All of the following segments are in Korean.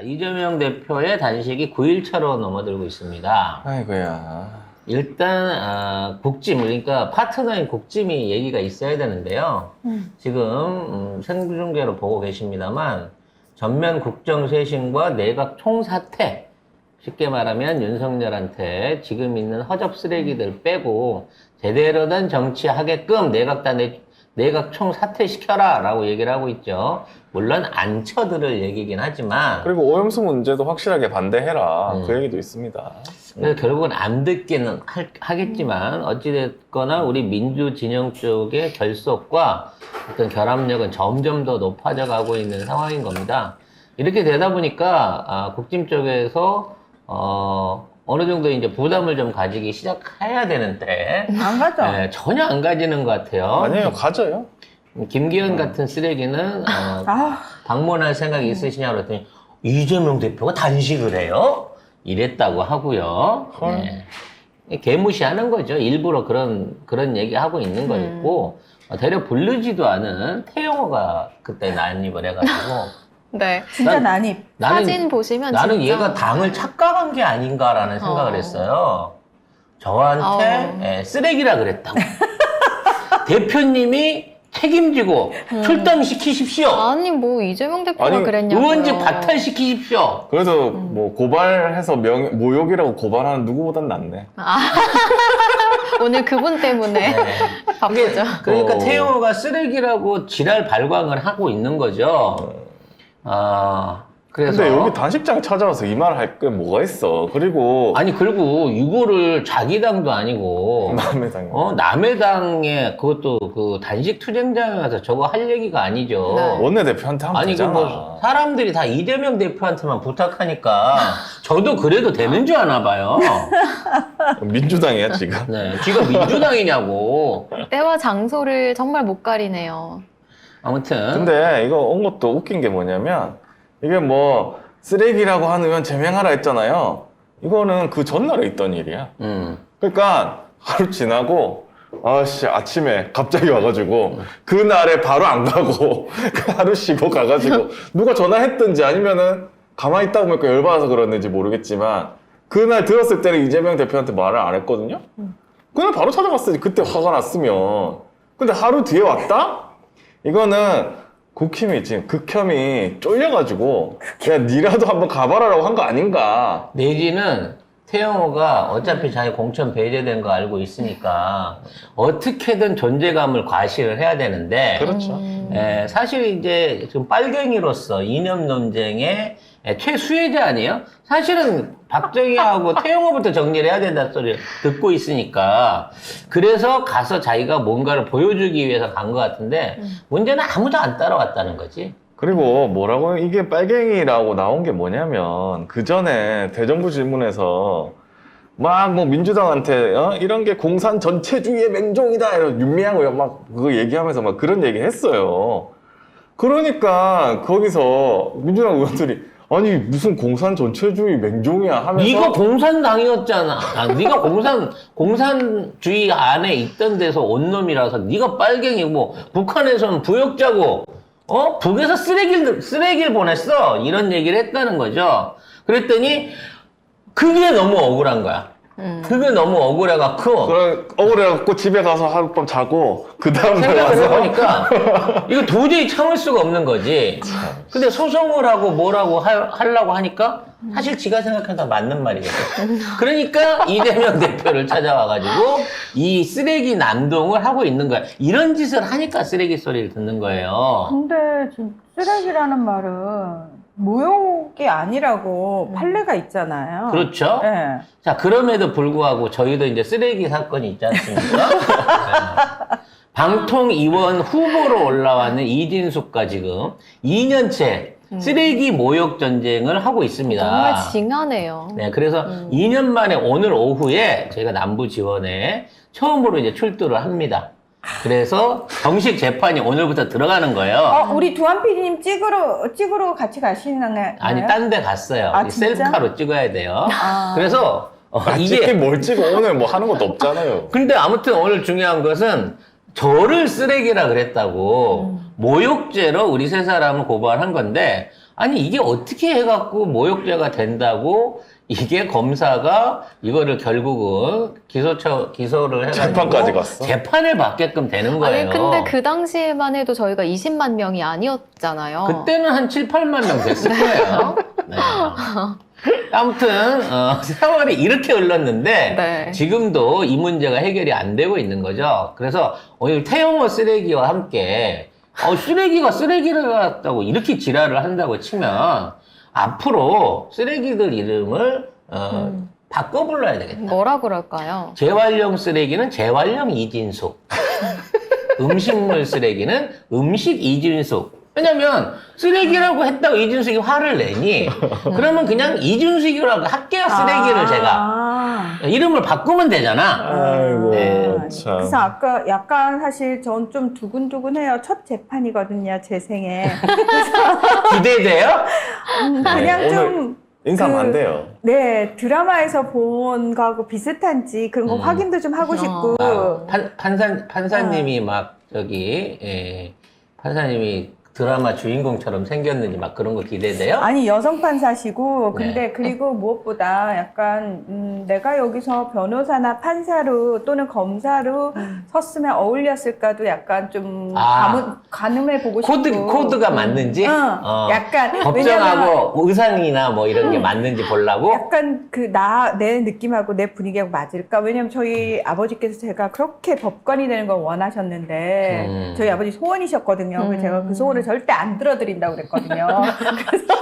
이재명 대표의 단식이 9일차로 넘어들고 있습니다. 아이고야. 일단 국짐, 그러니까 파트너인 국짐이 얘기가 있어야 되는데요. 지금 생중계로 보고 계십니다만 전면 국정쇄신과 내각 총사퇴, 쉽게 말하면 윤석열한테 지금 있는 허접 쓰레기들 빼고 제대로 된 정치하게끔 내각 총사퇴시켜라 라고 얘기를 하고 있죠. 물론 안 쳐들을 얘기긴 하지만 그리고 오염수 문제도 확실하게 반대해라. 그 얘기도 있습니다. 그래서 결국은 안 듣기는 하겠지만 어찌됐거나 우리 민주 진영 쪽의 결속과 어떤 결합력은 점점 더 높아져 가고 있는 상황인 겁니다. 이렇게 되다 보니까 국짐 쪽에서 어느 정도 이제 부담을 좀 가지기 시작해야 되는데 안 가죠? 네, 전혀 안 가지는 것 같아요. 아니에요, 가져요. 김기현 같은 쓰레기는 방문할 생각이 있으시냐고 그랬더니 이재명 대표가 단식을 해요? 이랬다고 하고요. 네. 개무시하는 거죠. 일부러 그런 얘기하고 있는 거였고 되려 부르지도 않은 태영호가 그때 난입을 해가지고 네. 진짜 난입. 사진 보시면 나는 진짜. 얘가 당을 착각한 게 아닌가라는 생각을 했어요. 저한테 쓰레기라 그랬다고. 대표님이 책임지고 출당시키십시오. 아니 뭐 이재명 대표가 아니, 그랬냐고요. 의원직 박탈시키십시오. 그래서 뭐 고발해서 모욕이라고 고발하는 누구보단 낫네. 오늘 그분 때문에 네. 바쁘죠. 그러니까 태영호가 쓰레기라고 지랄 발광을 하고 있는 거죠. 그래서 근데 여기 단식장 찾아와서 이 말 할 게 뭐가 있어. 그리고 아니 그리고 이거를 자기 당도 아니고 남의 당이 남의 당에 그것도 그 단식 투쟁장에 가서 저거 할 얘기가 아니죠. 네. 원내대표한테 하면 아니 되잖아. 뭐 사람들이 다 이재명 대표한테만 부탁하니까 저도 그래도 되는 줄 아나 봐요. 민주당이야 지금. 네, 지가 민주당이냐고. 때와 장소를 정말 못 가리네요. 아무튼 근데 이거 온 것도 웃긴 게 뭐냐면 이게 뭐 쓰레기라고 하는 의원 제명하라 했잖아요. 이거는 그 전날에 있던 일이야. 그러니까 하루 지나고 아침에 갑자기 와가지고 그날에 바로 안 가고 그 하루 쉬고 가가지고 누가 전화했든지 아니면은 가만히 있다 보니까 열받아서 그랬는지 모르겠지만 그날 들었을 때는 이재명 대표한테 말을 안 했거든요. 그날 바로 찾아갔어야지. 그때 화가 났으면. 근데 하루 뒤에 왔다? 이거는 국힘이 지금 극혐이 쫄려가지고 그냥 니라도 한번 가봐라라고 한 거 아닌가. 내지는 태영호가 어차피 자기 공천 배제된 거 알고 있으니까 어떻게든 존재감을 과시를 해야 되는데 그렇죠. 사실 이제 지금 빨갱이로서 이념 논쟁의 최수혜자 아니에요? 사실은 박정희하고 태영호부터 정리를 해야 된다는 소리를 듣고 있으니까 그래서 가서 자기가 뭔가를 보여주기 위해서 간 것 같은데 문제는 아무도 안 따라왔다는 거지. 그리고 뭐라고 이게 빨갱이라고 나온 게 뭐냐면 그 전에 대정부 질문에서 막 뭐 민주당한테 이런 게 공산 전체주의의 맹종이다 이런 윤미향 막 그거 얘기하면서 막 그런 얘기 했어요. 그러니까 거기서 민주당 의원들이 아니 무슨 공산 전체주의 맹종이야 하면서 네가 공산당이었잖아. 네가 공산주의 안에 있던 데서 온 놈이라서 네가 빨갱이 뭐 북한에서는 부역자고 북에서 쓰레기를 보냈어 이런 얘기를 했다는 거죠. 그랬더니 그게 너무 억울한 거야. 그게 너무 억울해갖고 그래 억울해갖고 집에 가서 하룻밤 자고 그 다음날 생각을 와서 해보니까 이거 도저히 참을 수가 없는 거지. 근데 소송을 하고 뭐라고 하려고 하니까 사실 지가 생각해도 맞는 말이거든. 그러니까 이재명 대표를 찾아와가지고 이 쓰레기 난동을 하고 있는 거야. 이런 짓을 하니까 쓰레기 소리를 듣는 거예요. 근데 지금 쓰레기라는 말은 모욕이 아니라고 판례가 있잖아요. 그렇죠? 네. 자, 그럼에도 불구하고 저희도 이제 쓰레기 사건이 있지 않습니까? 네. 방통위원 후보로 올라왔는 이진숙과 지금 2년째 쓰레기 모욕 전쟁을 하고 있습니다. 정말 징하네요. 네, 그래서 2년 만에 오늘 오후에 저희가 남부 지원에 처음으로 이제 출두를 합니다. 그래서 정식 재판이 오늘부터 들어가는 거예요. 우리 두한 PD님 찍으러 같이 가시는 거예요? 아니, 딴 데 갔어요. 아, 진짜? 셀카로 찍어야 돼요. 그래서 이게 찍긴 뭘 찍어 오늘 뭐 하는 것도 없잖아요. 근데 아무튼 오늘 중요한 것은 저를 쓰레기라 그랬다고 모욕죄로 우리 세 사람을 고발한 건데 아니 이게 어떻게 해갖고 모욕죄가 된다고 이게 검사가 이거를 결국은 기소를 해가지고 재판까지 갔어? 재판을 받게끔 되는 거예요. 아니, 근데 그 당시에만 해도 저희가 20만 명이 아니었잖아요. 그때는 한 7, 8만 명 됐을 거예요. 네. 아무튼 세월이 이렇게 흘렀는데 네. 지금도 이 문제가 해결이 안 되고 있는 거죠. 그래서 오늘 태영호 쓰레기와 함께 쓰레기가 쓰레기를 갖다고 이렇게 지랄을 한다고 치면 앞으로 쓰레기들 이름을 바꿔 불러야 되겠다. 뭐라 그럴까요? 재활용 쓰레기는 재활용 이진숙, 음식물 쓰레기는 음식 이진숙. 왜냐면 쓰레기라고 했다고 이진숙이 화를 내니 그러면 그냥 이진숙이라고 할게요. 쓰레기를 제가 이름을 바꾸면 되잖아. 아이고 네. 참. 그래서 아까 약간 사실 전 좀 두근두근해요. 첫 재판이거든요, 제 생에. 기대돼요? 그냥 오늘 좀 인사하면 안 돼요. 네, 드라마에서 본 거하고 비슷한지 그런 거 확인도 좀 하고 싶고. 판사님이 막 판사님이 드라마 주인공처럼 생겼는지 막 그런 거 기대돼요? 아니 여성 판사시고 네. 근데 그리고 무엇보다 약간 내가 여기서 변호사나 판사로 또는 검사로 섰으면 어울렸을까도 약간 좀 가늠해 보고 싶고 코드가 맞는지? 약간 법정하고 의상이나 뭐 이런 게 맞는지 보려고? 약간 내 느낌하고 내 분위기하고 맞을까? 왜냐면 저희 아버지께서 제가 그렇게 법관이 되는 걸 원하셨는데 저희 아버지 소원이셨거든요. 그래서 제가 그 소원을 절대 안 들어드린다고 그랬거든요.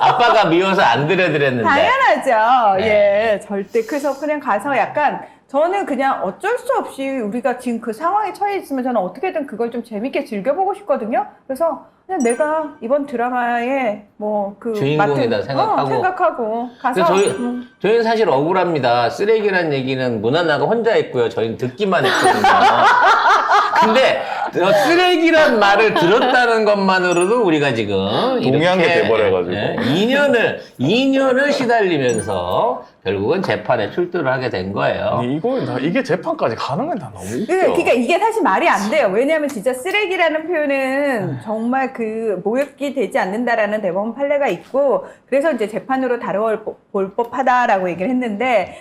아빠가 미워서 안 들여드렸는데. 당연하죠. 네. 예, 절대. 그래서 그냥 가서 약간 저는 그냥 어쩔 수 없이 우리가 지금 그 상황에 처해 있으면 저는 어떻게든 그걸 좀 재밌게 즐겨보고 싶거든요. 그래서 그냥 내가 이번 드라마에 뭐 그 주인공이다 생각하고. 가서 저희는 사실 억울합니다. 쓰레기란 얘기는 문화나가 혼자 했고요. 저희는 듣기만 했거든요. 근데 쓰레기란 말을 들었다는 것만으로도 우리가 지금 동의한 게 이렇게 돼버려가지고. 2년을 시달리면서 결국은 재판에 출두를 하게 된 거예요. 아니, 이게 재판까지 가는 건 다 너무 웃겨. 그러니까 이게 사실 말이 안 돼요. 왜냐하면 진짜 쓰레기라는 표현은 정말 그 모욕이 되지 않는다라는 대법원 판례가 있고 그래서 이제 재판으로 다뤄볼 법하다라고 얘기를 했는데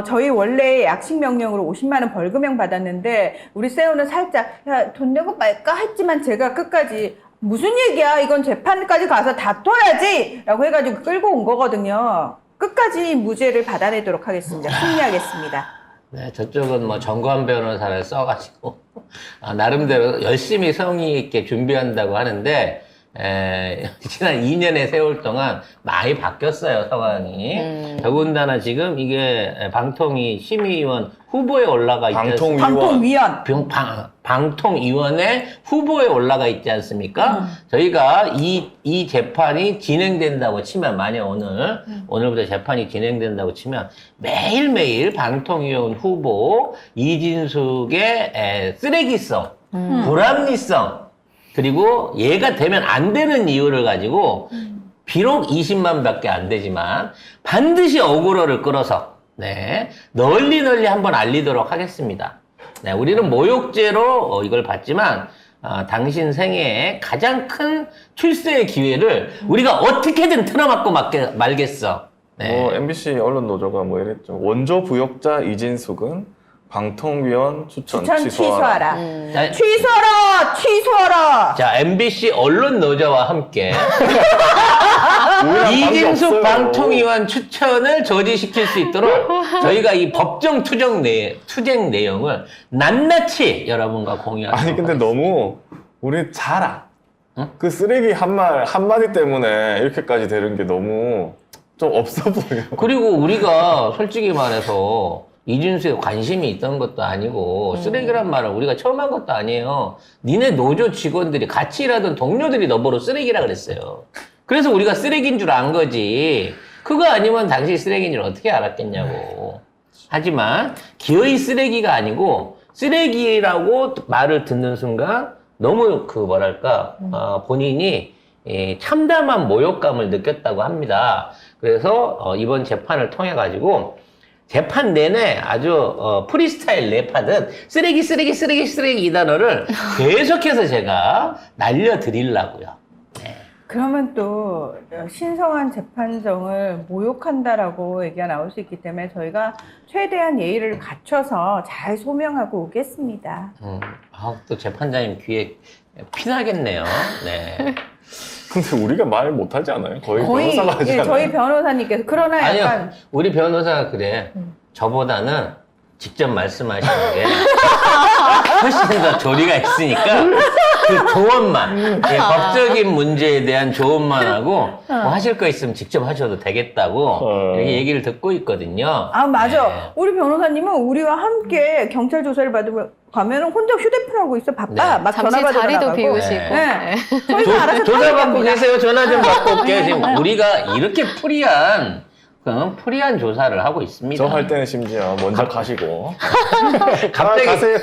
저희 원래 약식 명령으로 50만 원 벌금형 받았는데 우리 세우는 살짝 야, 돈 내고 말까 했지만 제가 끝까지 무슨 얘기야 이건 재판까지 가서 다퉈야지 라고 해가지고 끌고 온 거거든요. 끝까지 무죄를 받아내도록 하겠습니다. 승리하겠습니다. 네, 저쪽은 뭐 정관 변호사를 써가지고 나름대로 열심히 성의 있게 준비한다고 하는데 지난 2년의 세월 동안 많이 바뀌었어요, 상황이. 더군다나 지금 이게 방통위 심의위원 후보에 올라가 있지 방통위원. 방통위원회 후보에 올라가 있지 않습니까? 저희가 이 재판이 진행된다고 치면, 만약 오늘부터 재판이 진행된다고 치면 매일매일 방통위원 후보 이진숙의 쓰레기성, 불합리성, 그리고 얘가 되면 안 되는 이유를 가지고 비록 20만 밖에 안 되지만 반드시 어그로를 끌어서 널리 한번 알리도록 하겠습니다. 우리는 모욕죄로 이걸 받지만 당신 생애의 가장 큰 출세의 기회를 우리가 어떻게든 틀어막고 말겠어. MBC 언론노조가 뭐 이랬죠. 원조 부역자 이진숙은 방통위원 추천 취소하라. 취소하라! 자, MBC 언론노조와 함께 이진숙 없어요. 방통위원 추천을 저지시킬 수 있도록 저희가 이 법정 투쟁 내용을 낱낱이 여러분과 공유하도록 아니 근데 하겠습니다. 너무 우리 잘 알아. 그 쓰레기 한마디 때문에 이렇게까지 되는 게 너무 좀 없어 보여. 그리고 우리가 솔직히 말해서 이진수에 관심이 있던 것도 아니고 쓰레기란 말을 우리가 처음 한 것도 아니에요. 니네 노조 직원들이 같이 일하던 동료들이 너보러 쓰레기라 그랬어요. 그래서 우리가 쓰레기인 줄 안 거지. 그거 아니면 당신이 쓰레기인 줄 어떻게 알았겠냐고. 하지만 기어이 쓰레기가 아니고 쓰레기라고 말을 듣는 순간 너무 본인이 참담한 모욕감을 느꼈다고 합니다. 그래서 이번 재판을 통해 가지고 재판 내내 아주 프리스타일 랩하듯 쓰레기 이 단어를 계속해서 제가 날려드리려고요. 그러면 또 신성한 재판정을 모욕한다라고 얘기가 나올 수 있기 때문에 저희가 최대한 예의를 갖춰서 잘 소명하고 오겠습니다. 또 재판장님 귀에 피나겠네요. 네. 근데 우리가 말 못하지 않아요? 거의 거의 변호사가 하지 예, 않아요? 저희 변호사님께서 그러나 아니요, 약간 우리 변호사가 그래. 저보다는 직접 말씀하시는 게 훨씬 더 조리가 있으니까 그 조언만, 예, 법적인 문제에 대한 조언만 하고 뭐 하실 거 있으면 직접 하셔도 되겠다고 이렇게 얘기를 듣고 있거든요. 아 맞아. 네. 우리 변호사님은 우리와 함께 경찰 조사를 받으러 가면은 혼자 휴대폰 하고 있어. 바빠. 네. 막 잠시 전화 받으러 자리도 나가고. 비우시고. 네. 네. 저희가 알아서 조사 받고 처리합니다. 계세요. 전화 좀 받고 올게요. 지금 우리가 이렇게 프리한 조사를 하고 있습니다. 저 할 때는 심지어 먼저 가시고 갑자기 가세요.